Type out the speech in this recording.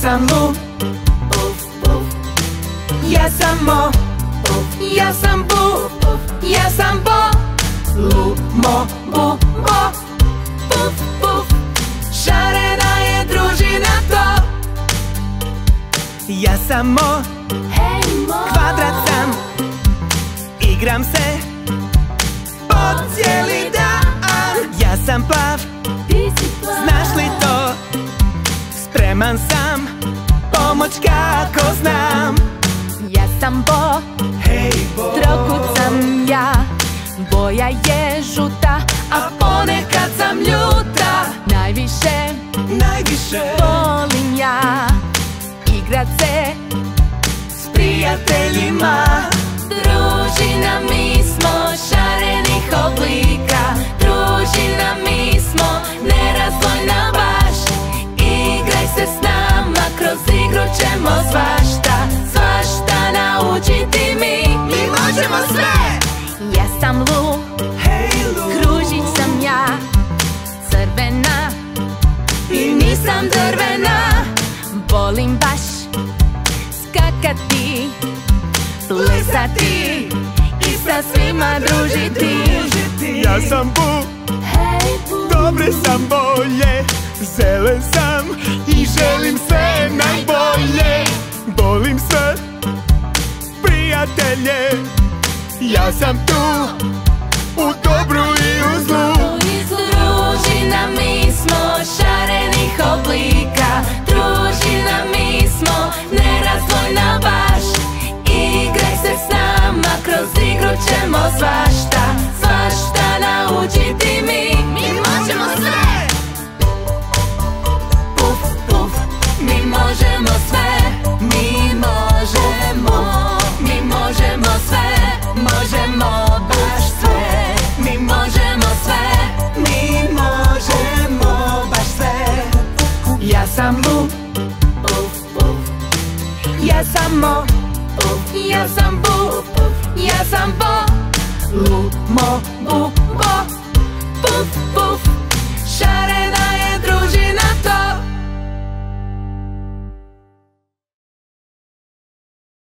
sam Lu, ja sam Mo, ja sam Bu, ja sam Bo. Lu, Mo, Bu, Bo, puf, puf. Šarena je družina to. Ja sam Mo, kvadrat sam, igram se po cijeli dan. Ja sam Plav, znaš li to? Spreman sam pomoć kako znam. Ja sam Bo, trokut sam ja. Boja je žuta, a ponekad sam ljuta. Najviše volim ja igrat se s prijateljima. Družina mi smo šarenih oblika. Družina mi smo nerazdvojna baš. Igraj se s nama, kroz igru ćemo svašta. Svašta naučiti mi možemo sve. Ja sam Lu, kružić sam ja. Crvena i nisam drvena. Volim baš skakati, plesati i sa svima družiti. Ja sam Bu, dobre sam boje. Zelen sam i želim sve najbolje. Volim sve prijatelje. Ja sam tu u dobru i u zlu. Družina mi smo šarenih oblika. Družina mi smo nerazdvojna baš. Igraj se s nama, kroz igru ćemo svašta. Svašta naučiti mi možemo sve. Puf, puf, mi možemo sve. Mi možemo sve. Možemo baš sve. Mi možemo sve. Mi možemo baš sve. Ja sam Lu, ja sam Mo, ja sam Bu, ja sam Bo. Lu, Mo, Bu,